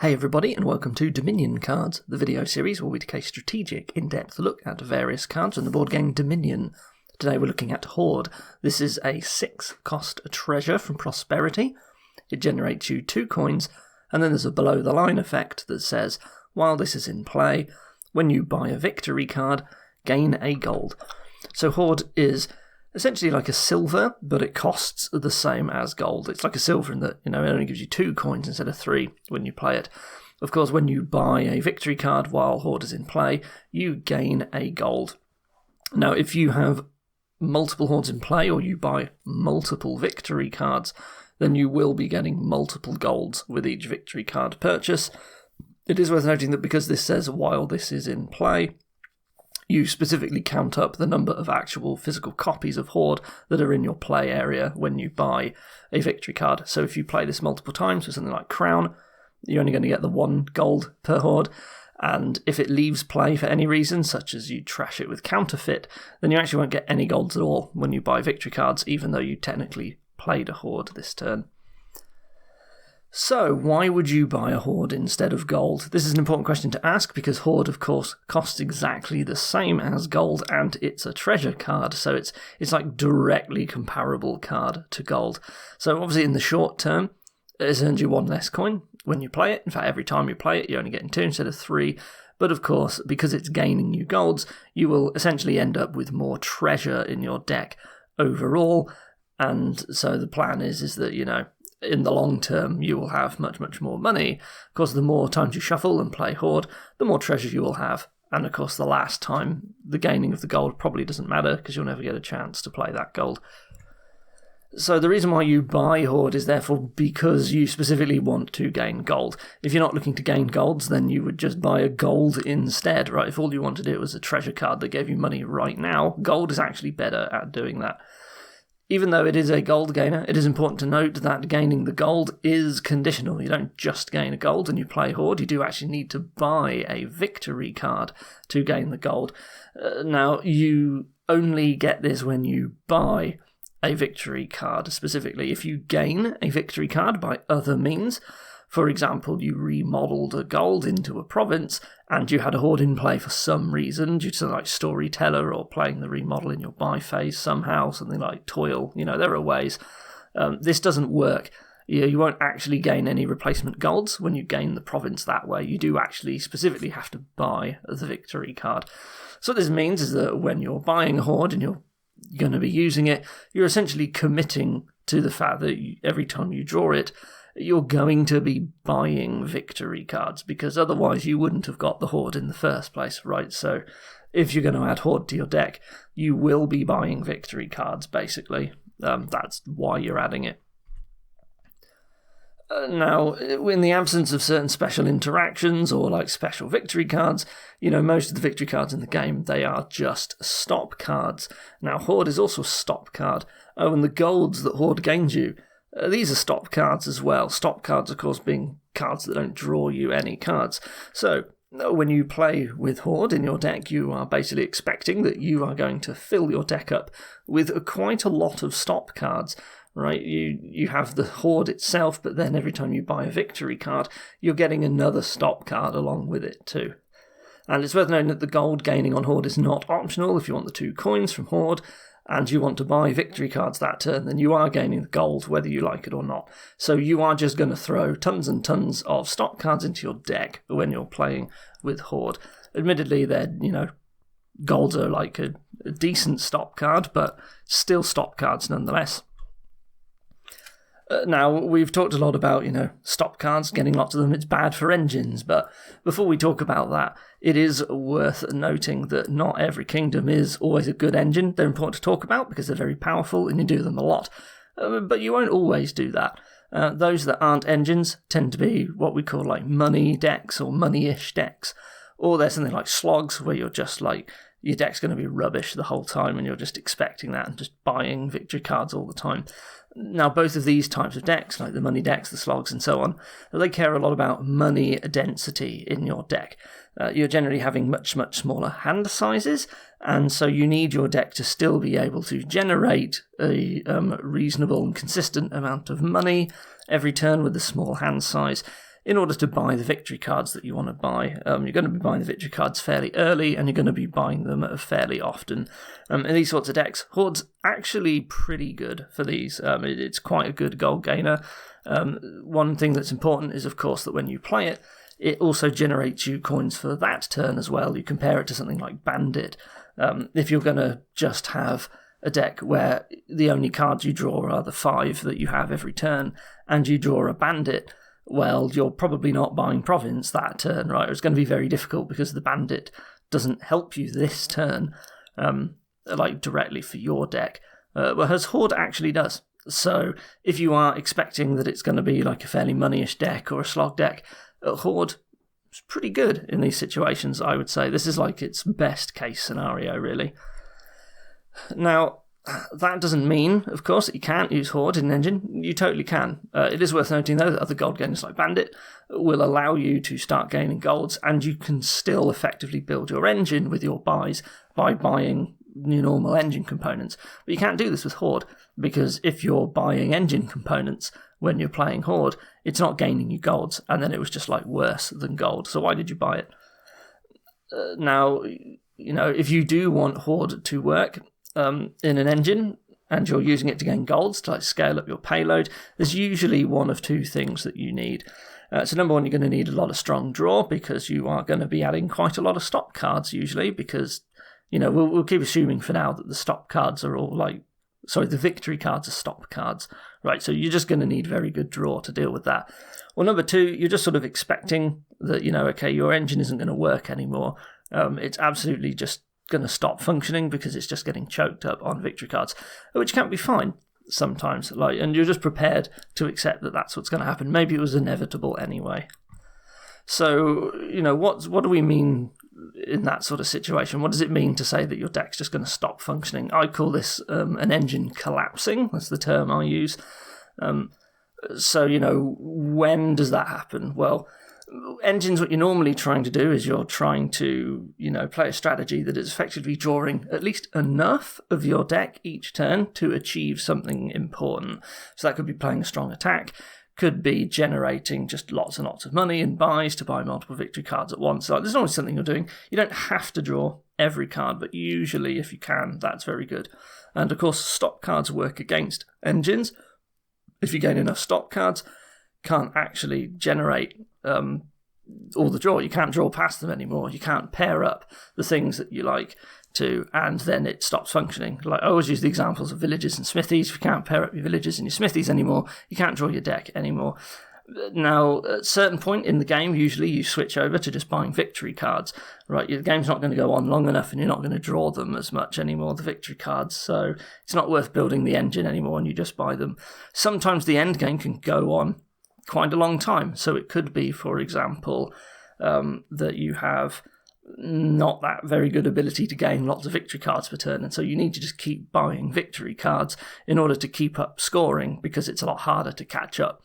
Hey everybody, and welcome to Dominion Cards, the video series where we take a strategic, in-depth look at various cards in the board game Dominion. Today we're looking at Hoard. This is a 6-cost treasure from Prosperity. It generates you 2 coins, and then there's a below-the-line effect that says, while this is in play, when you buy a victory card, gain a gold. So Hoard is essentially like a silver, but it costs the same as gold. It's like a silver in that, it only gives you 2 coins instead of 3 when you play it. Of course, when you buy a victory card while Hoard is in play, you gain a gold. Now, if you have multiple Hoards in play, or you buy multiple victory cards, then you will be getting multiple golds with each victory card purchase. It is worth noting that because this says while this is in play, you specifically count up the number of actual physical copies of Hoard that are in your play area when you buy a victory card. So if you play this multiple times with something like Crown, you're only going to get the 1 gold per Hoard. And if it leaves play for any reason, such as you trash it with Counterfeit, then you actually won't get any golds at all when you buy victory cards, even though you technically played a Hoard this turn. So, why would you buy a Hoard instead of gold? This is an important question to ask because Hoard, of course, costs exactly the same as gold, and it's a treasure card, so it's like directly comparable card to gold. So obviously in the short term, it's earned you 1 less coin when you play it. In fact, every time you play it, you're only getting 2 instead of 3. But of course, because it's gaining you golds, you will essentially end up with more treasure in your deck overall. And so the plan is that, in the long term, you will have much, much more money. Of course, the more times you shuffle and play Hoard, the more treasure you will have. And of course, the last time, the gaining of the gold probably doesn't matter because you'll never get a chance to play that gold. So the reason why you buy Hoard is therefore because you specifically want to gain gold. If you're not looking to gain golds, then you would just buy a gold instead, right? If all you wanted it was a treasure card that gave you money right now, gold is actually better at doing that. Even though it is a gold gainer, it is important to note that gaining the gold is conditional. You don't just gain a gold and you play Hoard. You do actually need to buy a victory card to gain the gold. Now, you only get this when you buy a victory card specifically. If you gain a victory card by other means, for example, you remodeled a gold into a province and you had a Hoard in play for some reason, due to like Storyteller or playing the remodel in your buy phase somehow, something like Toil, there are ways. This doesn't work. You won't actually gain any replacement golds when you gain the province that way. You do actually specifically have to buy the victory card. So what this means is that when you're buying a Hoard and you're going to be using it, you're essentially committing to the fact that every time you draw it, you're going to be buying victory cards, because otherwise you wouldn't have got the Hoard in the first place, right? So if you're going to add Hoard to your deck, you will be buying victory cards, basically. That's why you're adding it. Now, in the absence of certain special interactions or like special victory cards, most of the victory cards in the game, they are just stop cards. Now, Hoard is also a stop card. Oh, and the golds that Hoard gains you, these are stop cards as well. Stop cards, of course, being cards that don't draw you any cards. So, when you play with Hoard in your deck, you are basically expecting that you are going to fill your deck up with quite a lot of stop cards, right? You have the Hoard itself, but then every time you buy a victory card, you're getting another stop card along with it too. And it's worth noting that the gold gaining on Hoard is not optional. If you want the 2 coins from Hoard, and you want to buy victory cards that turn, then you are gaining the gold, whether you like it or not. So you are just going to throw tons and tons of stop cards into your deck when you're playing with Hoard. Admittedly, they're, golds are like a decent stop card, but still stop cards nonetheless. Now, we've talked a lot about, stop cards, getting lots of them. It's bad for engines, but before we talk about that, it is worth noting that not every kingdom is always a good engine. They're important to talk about because they're very powerful and you do them a lot, but you won't always do that. Those that aren't engines tend to be what we call like money decks or money-ish decks, or there's something like slogs where you're just like, your deck's going to be rubbish the whole time and you're just expecting that and just buying victory cards all the time. Now, both of these types of decks, like the money decks, the slogs, and so on, they care a lot about money density in your deck. You're generally having much, much smaller hand sizes, and so you need your deck to still be able to generate a reasonable and consistent amount of money every turn with a small hand size. in order to buy the victory cards that you want to buy. You're going to be buying the victory cards fairly early, and you're going to be buying them fairly often. In these sorts of decks, Hoard's actually pretty good for these. It's quite a good gold gainer. One thing that's important is, of course, that when you play it, it also generates you coins for that turn as well. You compare it to something like Bandit. If you're going to just have a deck where the only cards you draw are the 5 that you have every turn, and you draw a Bandit, well, you're probably not buying Province that turn, right? It's going to be very difficult because the Bandit doesn't help you this turn, directly for your deck, whereas Hoard actually does. So if you are expecting that it's going to be like a fairly moneyish deck or a slog deck, Hoard is pretty good in these situations, I would say. This is like its best case scenario, really. Now, that doesn't mean, of course, that you can't use Hoard in an engine. You totally can. It is worth noting, though, that other gold gainers like Bandit will allow you to start gaining golds, and you can still effectively build your engine with your buys by buying your normal engine components. But you can't do this with Hoard, because if you're buying engine components when you're playing Hoard, it's not gaining you golds, and then it was just like worse than gold. So why did you buy it? Now, if you do want Hoard to work in an engine, and you're using it to gain golds to scale up your payload, there's usually one of two things that you need. So number one, you're going to need a lot of strong draw, because you are going to be adding quite a lot of stop cards usually, because we'll keep assuming for now that the stop cards are all the victory cards are stop cards, right? So you're just going to need very good draw to deal with that. Well, number two, you're just sort of expecting that, your engine isn't going to work anymore. It's absolutely just going to stop functioning because it's just getting choked up on victory cards, which can be fine sometimes, and you're just prepared to accept that that's what's going to happen. Maybe it was inevitable anyway. So, what do we mean in that sort of situation? What does it mean to say that your deck's just going to stop functioning? I call this an engine collapsing. That's the term I use. So, when does that happen? Well, engines, what you're normally trying to do is you're trying to, play a strategy that is effectively drawing at least enough of your deck each turn to achieve something important. So that could be playing a strong attack, could be generating just lots and lots of money and buys to buy multiple victory cards at once. So there's always something you're doing. You don't have to draw every card, but usually if you can, that's very good. And of course, stop cards work against engines. If you gain enough stop cards, can't actually generate all the draw. You can't draw past them anymore. You can't pair up the things that you like to, and then it stops functioning. I always use the examples of villages and smithies. If you can't pair up your villages and your smithies anymore, you can't draw your deck anymore. Now, at a certain point in the game, usually you switch over to just buying victory cards, right? Your game's not going to go on long enough and you're not going to draw them as much anymore, the victory cards, so it's not worth building the engine anymore and you just buy them. Sometimes the end game can go on quite a long time, so it could be, for example, that you have not that very good ability to gain lots of victory cards per turn, and so you need to just keep buying victory cards in order to keep up scoring, because it's a lot harder to catch up.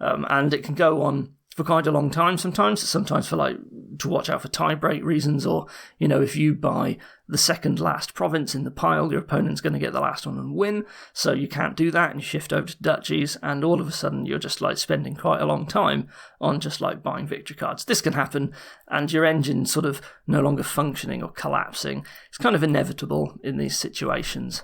And it can go on for quite a long time sometimes for to watch out for tie-break reasons, or, if you buy the second last province in the pile, your opponent's going to get the last one and win, so you can't do that, and you shift over to duchies, and all of a sudden you're just spending quite a long time on just buying victory cards. This can happen, and your engine's sort of no longer functioning or collapsing. It's kind of inevitable in these situations.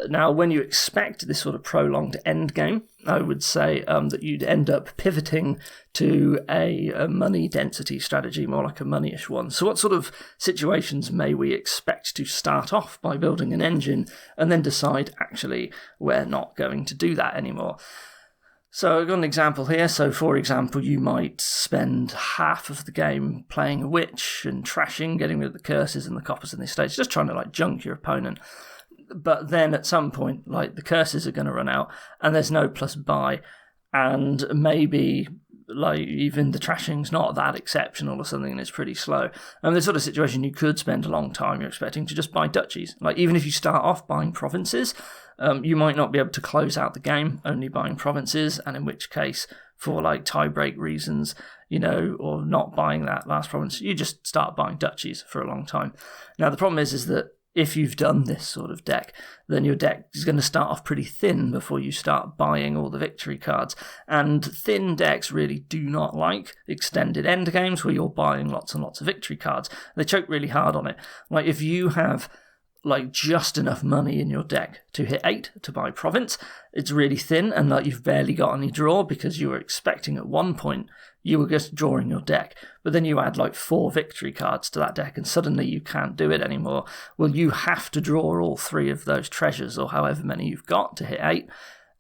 Now, when you expect this sort of prolonged end game, I would say that you'd end up pivoting to a money density strategy, more like a moneyish one. So what sort of situations may we expect to start off by building an engine and then decide, actually, we're not going to do that anymore? So I've got an example here. So, for example, you might spend half of the game playing a witch and trashing, getting rid of the curses and the coppers in the estates, just trying to junk your opponent. But then at some point, the curses are going to run out and there's no plus buy, and maybe even the trashing's not that exceptional or something and it's pretty slow. And this sort of situation, you could spend a long time, you're expecting to just buy duchies. Even if you start off buying provinces, you might not be able to close out the game only buying provinces, and in which case, for tie-break reasons, or not buying that last province, you just start buying duchies for a long time. Now, the problem is that if you've done this sort of deck, then your deck is going to start off pretty thin before you start buying all the victory cards. And thin decks really do not like extended endgames where you're buying lots and lots of victory cards. They choke really hard on it. Like, if you have like just enough money in your deck to hit 8 to buy province, it's really thin, and like you've barely got any draw because you were expecting at one point you were just drawing your deck, but then you add like 4 victory cards to that deck and suddenly you can't do it anymore. Well, you have to draw all 3 of those treasures or however many you've got to hit 8.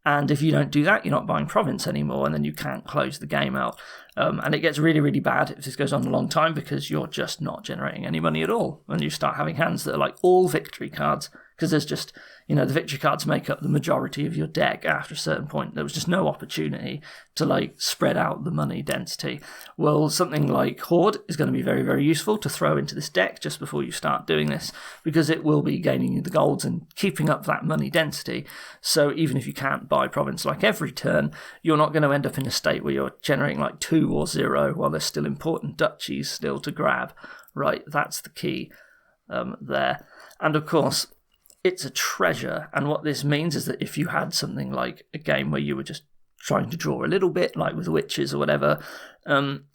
And if you don't do that, you're not buying province anymore, and then you can't close the game out. And it gets really, really bad if this goes on a long time because you're just not generating any money at all. And you start having hands that are like all victory cards, because there's just, the victory cards make up the majority of your deck after a certain point. There was just no opportunity to like spread out the money density. Well, something like Hoard is going to be very, very useful to throw into this deck just before you start doing this, because it will be gaining you the golds and keeping up that money density. So even if you can't buy province like every turn, you're not going to end up in a state where you're generating like 2 or 0 while there's still important duchies still to grab. Right, that's the key there. And of course, it's a treasure, and what this means is that if you had something like a game where you were just trying to draw a little bit, like with witches or whatever,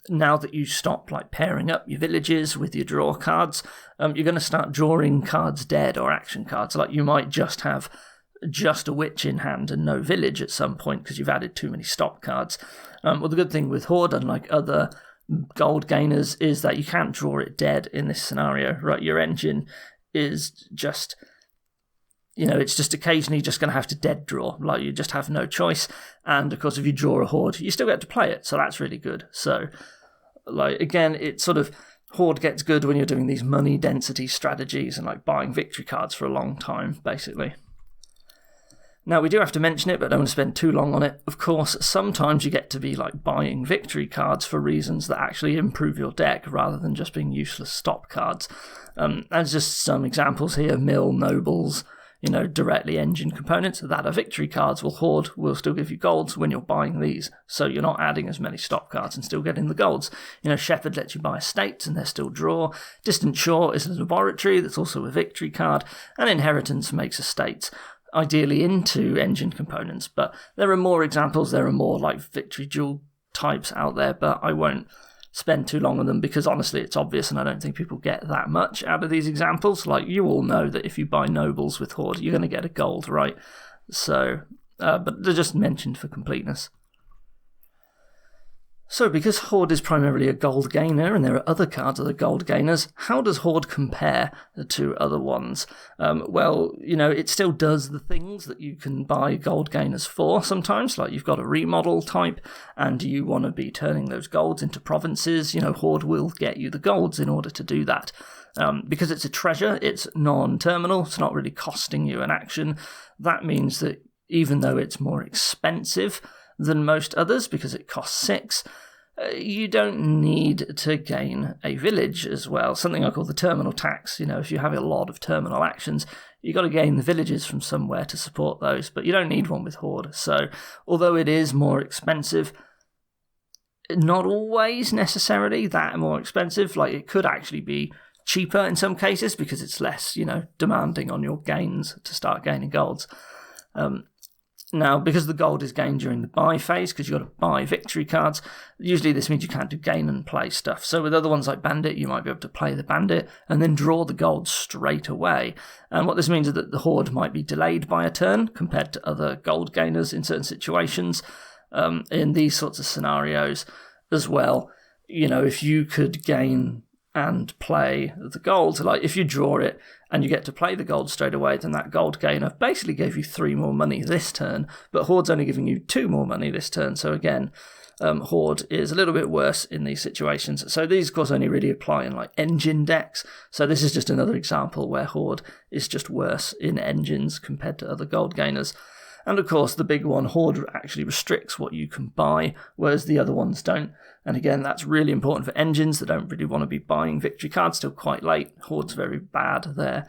now that you stop like pairing up your villages with your draw cards, you're going to start drawing cards dead or action cards. Like you might just have just a witch in hand and no village at some point because you've added too many stop cards. Well, the good thing with Hoard, unlike other gold gainers, is that you can't draw it dead in this scenario, right? Your engine is just, it's just occasionally just going to have to dead draw. Like, you just have no choice. And of course, if you draw a Hoard, you still get to play it. So that's really good. So, like, again, it's sort of, Hoard gets good when you're doing these money density strategies and like buying victory cards for a long time, basically. Now, we do have to mention it, but I don't want to spend too long on it. Of course, sometimes you get to be like buying victory cards for reasons that actually improve your deck rather than just being useless stop cards. There's just some examples here. Mill, nobles, directly engine components that are victory cards. Well, Hoard will still give you golds when you're buying these, so you're not adding as many stop cards and still getting the golds. Shepherd lets you buy estates and they're still draw. Distant Shore is a laboratory that's also a victory card, and Inheritance makes estates, ideally into engine components. But there are more examples, there are more like victory jewel types out there, but I won't spend too long on them because honestly it's obvious and I don't think people get that much out of these examples. Like, you all know that if you buy nobles with Hoard, you're going to get a gold, right? So, but they're just mentioned for completeness. So, because Hoard is primarily a gold gainer and there are other cards that are gold gainers, how does Hoard compare to other ones? Well, it still does the things that you can buy gold gainers for sometimes, like you've got a remodel type and you want to be turning those golds into provinces. Hoard will get you the golds in order to do that. Because it's a treasure, it's non-terminal, it's not really costing you an action. That means that even though it's more expensive than most others because it costs 6, you don't need to gain a village as well. Something I call the terminal tax. If you have a lot of terminal actions, you've got to gain the villages from somewhere to support those, but you don't need one with Hoard. So although it is more expensive, not always necessarily that more expensive. Like, it could actually be cheaper in some cases because it's less, demanding on your gains to start gaining golds. Now, because the gold is gained during the buy phase, because you've got to buy victory cards, usually this means you can't do gain and play stuff. So with other ones like Bandit, you might be able to play the Bandit and then draw the gold straight away. And what this means is that the Hoard might be delayed by a turn compared to other gold gainers in certain situations. In these sorts of scenarios as well, if you could gain and play the gold, like if you draw it and you get to play the gold straight away, then that gold gainer basically gave you 3 more money this turn, but Hoard's only giving you 2 more money this turn. So again, Hoard is a little bit worse in these situations. So these, of course, only really apply in like engine decks. So this is just another example where Hoard is just worse in engines compared to other gold gainers. And of course, the big one, Hoard actually restricts what you can buy, whereas the other ones don't. And again, that's really important for engines that don't really want to be buying victory cards till quite late. Hoard's very bad there.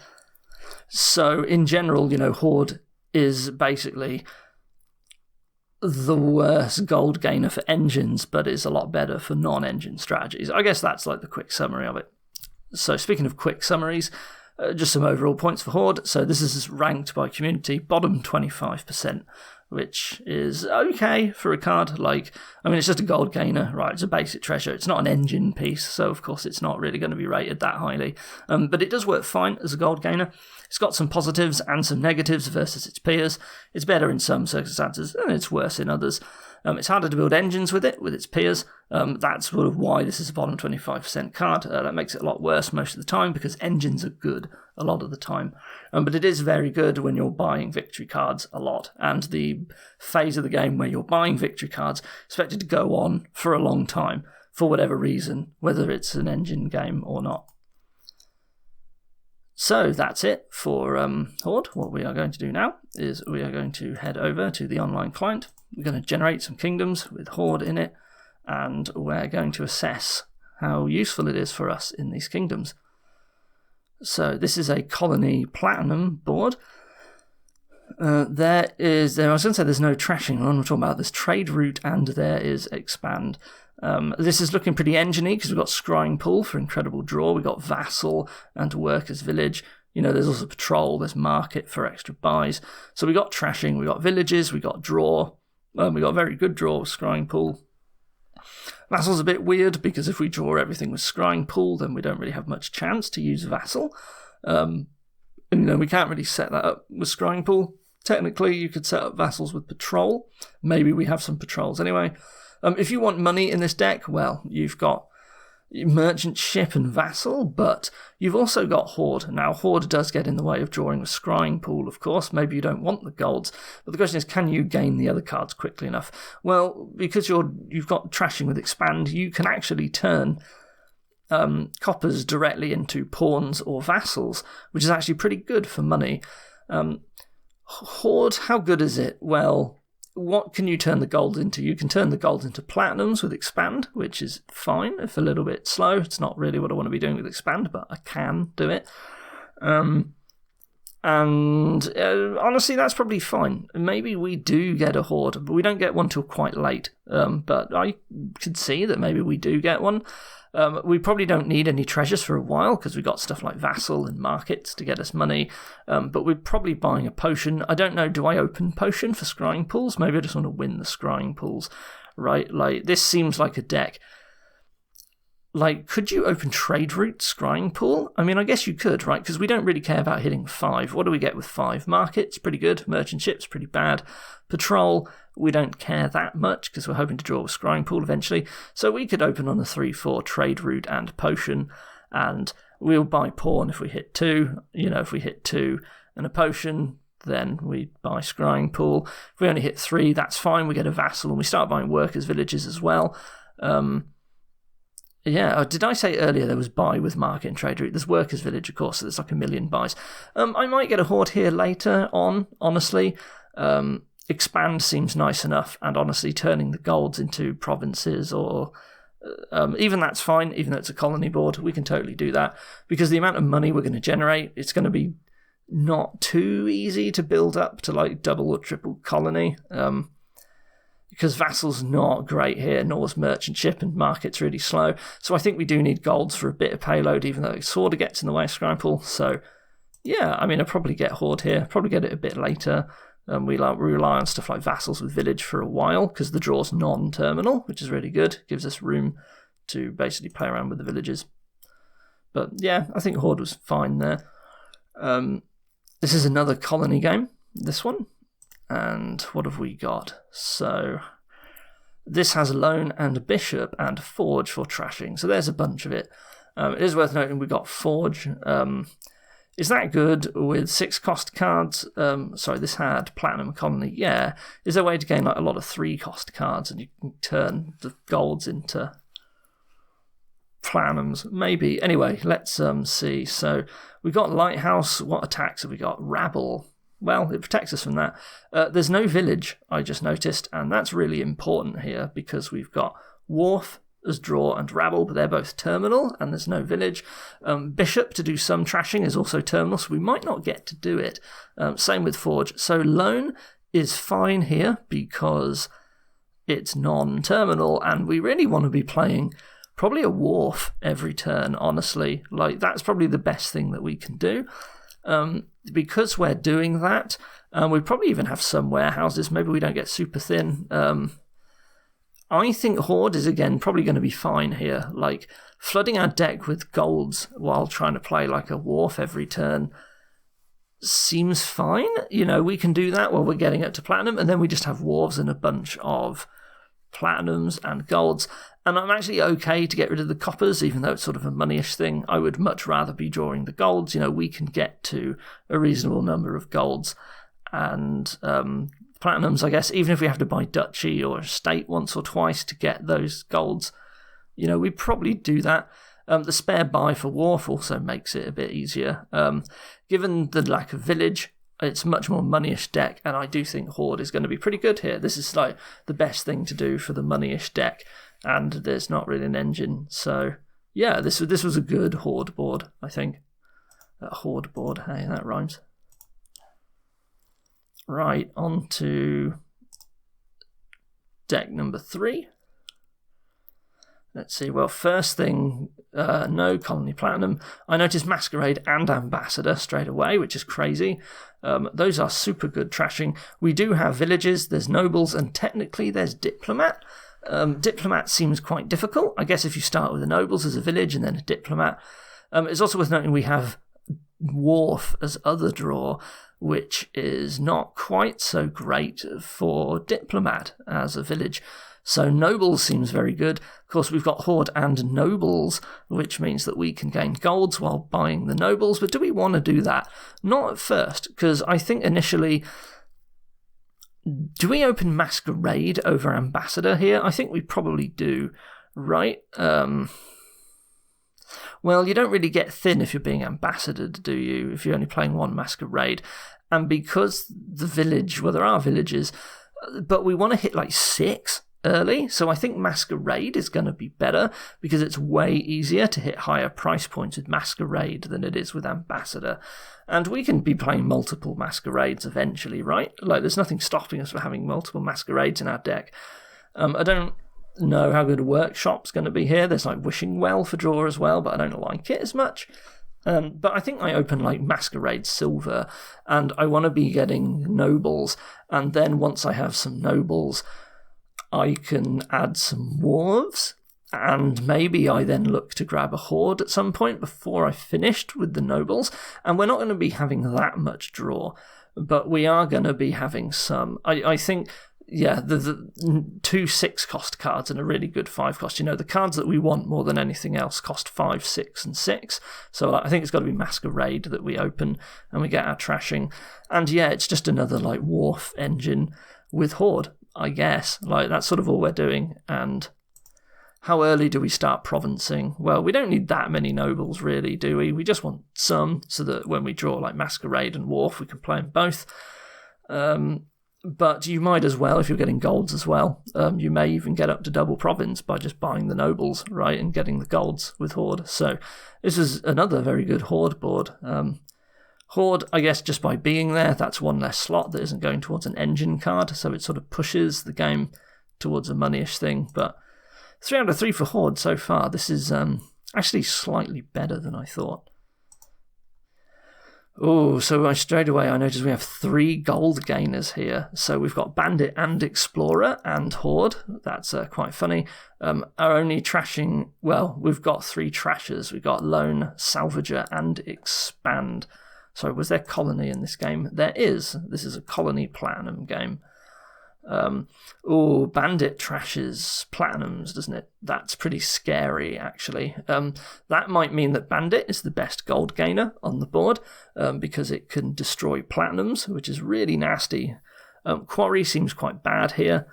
So in general, Hoard is basically the worst gold gainer for engines, but is a lot better for non-engine strategies. I guess that's like the quick summary of it. So speaking of quick summaries, Just some overall points for Hoard. So this is ranked by community, bottom 25%, which is okay for a card. It's just a gold gainer, right? It's a basic treasure. It's not an engine piece, so of course it's not really going to be rated that highly. But it does work fine as a gold gainer. It's got some positives and some negatives versus its peers. It's better in some circumstances, and it's worse in others. It's harder to build engines with its peers. That's sort of why this is a bottom 25% card. That makes it a lot worse most of the time because engines are good a lot of the time. But it is very good when you're buying victory cards a lot. And the phase of the game where you're buying victory cards expected to go on for a long time for whatever reason, whether it's an engine game or not. So that's it for Hoard. What we are going to do now is we are going to head over to the online client. We're going to generate some kingdoms with Hoard in it, and we're going to assess how useful it is for us in these kingdoms. So this is a colony platinum board. I was going to say there's no trashing on. We're talking about this trade route, and there is expand. This is looking pretty engine-y because we've got scrying pool for incredible draw. We've got vassal and workers village. There's also patrol, there's market for extra buys. So we got trashing, we got villages, we got draw. We got a very good draw with scrying pool. Vassal's a bit weird because if we draw everything with scrying pool, then we don't really have much chance to use vassal. We can't really set that up with scrying pool. Technically, you could set up vassals with patrol. Maybe we have some patrols anyway. If you want money in this deck, well, you've got merchant ship and vassal, but you've also got Hoard. Now, Hoard does get in the way of drawing with scrying pool, of course. Maybe you don't want the golds, but the question is, can you gain the other cards quickly enough? Well, because you've got trashing with expand, you can actually turn coppers directly into pawns or vassals, which is actually pretty good for money. Hoard, how good is it? Well, what can you turn the gold into? You can turn the gold into platinums with expand, which is fine if a little bit slow. It's not really what I want to be doing with expand, but I can do it. Honestly, that's probably fine. Maybe we do get a Hoard, but we don't get one till quite late. But I could see that maybe we do get one. We probably don't need any treasures for a while because we've got stuff like vassal and markets to get us money. But we're probably buying a potion. I don't know, do I open potion for scrying pools? Maybe I just want to win the scrying pools, right? This seems like a deck. Could you open trade route scrying pool? I mean, I guess you could, right? Because we don't really care about hitting 5. What do we get with 5? Markets, pretty good. Merchant ships, pretty bad. Patrol, we don't care that much because we're hoping to draw with scrying pool eventually. So we could open on a 3-4 trade route and potion, and we'll buy pawn if we hit 2. If we hit 2 and a potion, then we buy scrying pool. If we only hit 3, that's fine. We get a vassal, and we start buying workers' villages as well. Did I say earlier there was buy with market and trade route? There's workers' village, of course, so there's like a million buys. I might get a Hoard here later on, honestly. Expand seems nice enough, and honestly, turning the golds into provinces or even that's fine, even though it's a colony board, we can totally do that because the amount of money we're going to generate, it's going to be not too easy to build up to double or triple colony. Because vassal's not great here, nor is merchant ship, and market's really slow. So I think we do need golds for a bit of payload, even though it sort of gets in the way of scrying pool. So yeah, I'll probably get Hoard here, probably get it a bit later. We rely on stuff like vassals with village for a while because the draw's non-terminal, which is really good. Gives us room to basically play around with the villages. But yeah, I think Hoard was fine there. This is another colony game, this one. And what have we got? So this has loan and bishop and forge for trashing. So there's a bunch of it. It is worth noting we got forge. Is that good with 6 cost cards? This had platinum colony. Yeah. Is there a way to gain a lot of 3 cost cards and you can turn the golds into platinums? Maybe. Anyway, let's see. So we got lighthouse. What attacks have we got? Rabble. Well, it protects us from that. There's no village, I just noticed, and that's really important here because we've got wharf as draw and rabble, but they're both terminal, and there's no village. Bishop to do some trashing is also terminal, so we might not get to do it. Same with forge. So loan is fine here because it's non-terminal, and we really want to be playing probably a wharf every turn, honestly. Like, that's probably the best thing that we can do. Because we're doing that, we probably even have some warehouses. Maybe we don't get super thin. I think Hoard is, again, probably going to be fine here. Like, flooding our deck with golds while trying to play like a wharf every turn seems fine. You know, we can do that while we're getting up to platinum, and then we just have wharves and a bunch of platinums and golds. And I'm actually okay to get rid of the coppers, even though it's sort of a moneyish thing. I would much rather be drawing the golds. You know, we can get to a reasonable number of golds and platinums, I guess, even if we have to buy duchy or estate once or twice to get those golds. You know, we probably do that. The spare buy for wharf also makes it a bit easier. Given the lack of village, it's much more moneyish deck, and I do think Hoard is going to be pretty good here. This is like the best thing to do for the moneyish deck, and there's not really an engine. So yeah, this was a good Hoard board, I think. Hoard board, hey, that rhymes. Right, on to deck number 3. Let's see, well, first thing, no Colony Platinum. I noticed Masquerade and Ambassador straight away, which is crazy. Those are super good trashing. We do have villages, there's nobles, and technically there's Diplomat. Diplomat seems quite difficult. I guess if you start with the nobles as a village and then a Diplomat. It's also worth noting we have Wharf as other draw, which is not quite so great for Diplomat as a village. So Nobles seems very good. Of course, we've got Hoard and Nobles, which means that we can gain golds while buying the Nobles. But do we want to do that? Not at first, because I think initially... Do we open Masquerade over Ambassador here? I think we probably do, right? Well, you don't really get thin if you're being ambassadored, do you? If you're only playing one Masquerade. And because the village... Well, there are villages, but we want to hit like 6 early, so I think Masquerade is going to be better because it's way easier to hit higher price points with Masquerade than it is with Ambassador. And we can be playing multiple Masquerades eventually, right? Like, there's nothing stopping us from having multiple Masquerades in our deck. I don't know how good a Workshop's going to be here. There's like Wishing Well for draw as well, but I don't like it as much. But I think I open like Masquerade Silver, and I want to be getting Nobles, and then once I have some Nobles, I can add some Wharves, and maybe I then look to grab a Hoard at some point before I've finished with the Nobles. And we're not going to be having that much draw, but we are going to be having some. I think, yeah, the 2 6-cost cards and a really good 5-cost. You know, the cards that we want more than anything else cost 5, 6, and 6. So I think it's got to be Masquerade that we open and we get our trashing. And yeah, it's just another like Wharf engine with Hoard, I guess. Like, that's sort of all we're doing. And how early do we start provincing? Well, we don't need that many Nobles, really, do we? We just want some, so that when we draw like Masquerade and Wharf, we can play them both. But you might as well, if you're getting golds as well. You may even get up to double province by just buying the Nobles, right, and getting the golds with Hoard. So this is another very good Hoard board. Hoard, I guess, just by being there, that's one less slot that isn't going towards an engine card, so it sort of pushes the game towards a moneyish thing. But 3 out of 3 for Hoard so far. This is actually slightly better than I thought. Oh, so straight away I noticed we have 3 gold gainers here. So we've got Bandit and Explorer and Hoard. That's quite funny. Our only trashing... Well, we've got 3 trashers. We've got Loan, Salvager, and Expand. So was there Colony in this game? There is. This is a Colony Platinum game. Bandit trashes Platinums, doesn't it? That's pretty scary, actually. That might mean that Bandit is the best gold gainer on the board, because it can destroy Platinums, which is really nasty. Quarry seems quite bad here.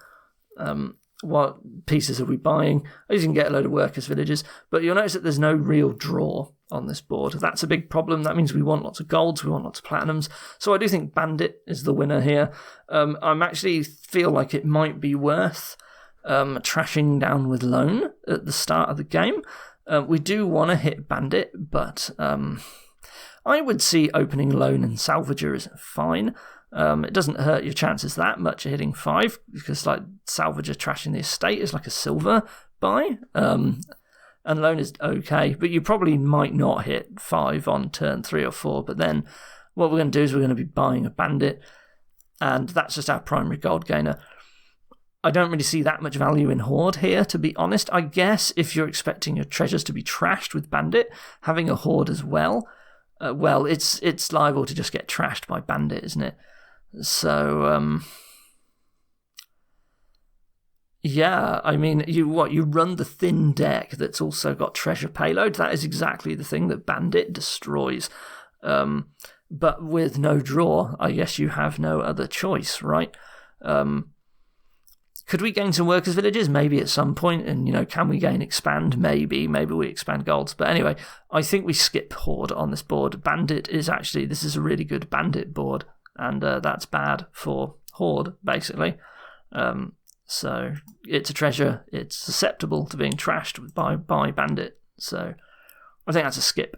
What pieces are we buying? You can get a load of workers' villages, but you'll notice that there's no real draw on this board. That's a big problem. That means we want lots of golds, we want lots of platinums. So I do think Bandit is the winner here. I'm actually feel like it might be worth trashing down with Loan at the start of the game. We do want to hit Bandit, but I would see opening Loan and Salvager is fine. It doesn't hurt your chances that much of hitting 5, because like Salvager trashing the estate is like a silver buy. and loan is okay, but you probably might not hit 5 on turn 3 or 4, but then what we're going to do is we're going to be buying a bandit, and that's just our primary gold gainer. I don't really see that much value in Hoard here, to be honest. I guess if you're expecting your treasures to be trashed with bandit, having a Hoard as well, it's liable to just get trashed by bandit, isn't it? So, yeah, I mean, you run the thin deck that's also got treasure payload. That is exactly the thing that bandit destroys. But with no draw, I guess you have no other choice, right? Could we gain some workers' villages? Maybe at some point, and, can we gain expand? Maybe we expand golds. But anyway, I think we skip Hoard on this board. Bandit is actually, this is a really good bandit board, and that's bad for Hoard, basically. So it's a treasure. It's susceptible to being trashed by bandit. So I think that's a skip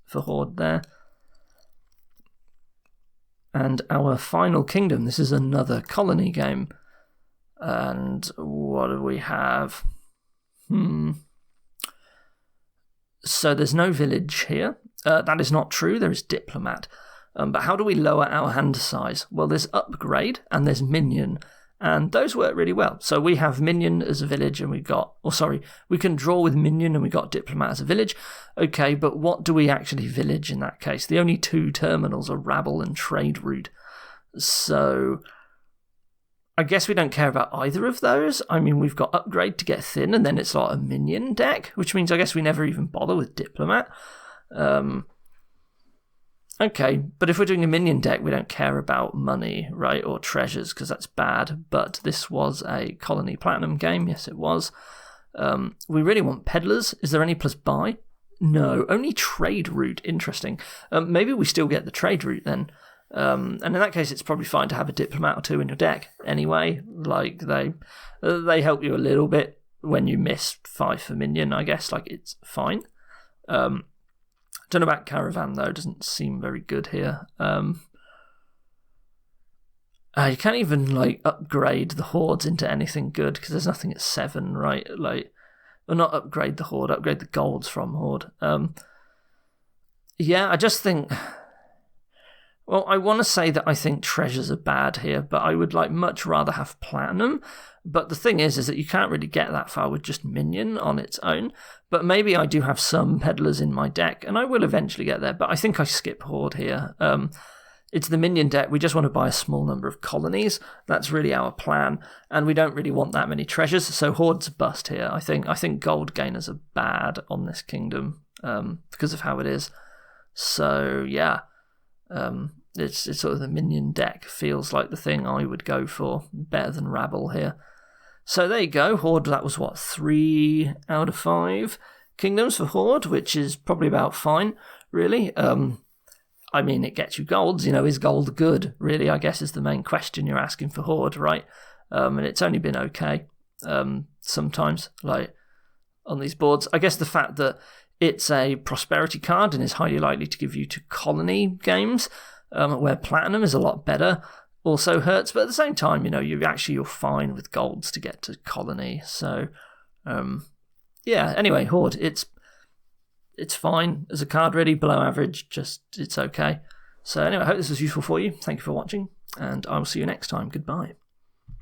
for Hoard there. And our final kingdom, this is another colony game. And what do we have? So there's no village here. That is not true. There is diplomat. But how do we lower our hand size? Well, there's upgrade and there's minion. And those work really well. So we have minion as a village and we can draw with minion and we got diplomat as a village. Okay, but what do we actually village in that case? The only 2 terminals are rabble and trade route. So I guess we don't care about either of those. I mean, we've got upgrade to get thin and then it's like a minion deck, which means I guess we never even bother with diplomat. Okay, but if we're doing a minion deck, we don't care about money, right, or treasures, because that's bad. But this was a Colony Platinum game. Yes, it was. We really want peddlers. Is there any plus buy? No, only trade route. Interesting. Maybe we still get the trade route then. And in that case, it's probably fine to have a diplomat or 2 in your deck anyway. Like, they help you a little bit when you miss 5 for minion, I guess. Like, it's fine. Don't know about Caravan, though. Doesn't seem very good here. You can't even, upgrade the Hordes into anything good, because there's nothing at 7, right? Or not upgrade the Horde, upgrade the golds from Horde. Yeah, I just think... Well, I want to say that I think treasures are bad here, but I would much rather have platinum. But the thing is that you can't really get that far with just minion on its own. But maybe I do have some peddlers in my deck, and I will eventually get there. But I think I skip Hoard here. It's the minion deck. We just want to buy a small number of colonies. That's really our plan, and we don't really want that many treasures. So Hoard's a bust here. I think gold gainers are bad on this kingdom because of how it is. So yeah. It's sort of the minion deck feels like the thing I would go for, better than Rabble here. So there you go, Hoard, that was 3 out of 5 kingdoms for Hoard, which is probably about fine, really. I mean, it gets you golds, is gold good, really, I guess is the main question you're asking for Hoard, right? And it's only been okay sometimes, on these boards. I guess the fact that it's a prosperity card and is highly likely to give you to colony games, where platinum is a lot better, also hurts. But at the same time, you're fine with golds to get to colony. So, yeah. Anyway, Hoard, it's fine as a card, really below average. Just it's okay. So anyway, I hope this was useful for you. Thank you for watching, and I will see you next time. Goodbye.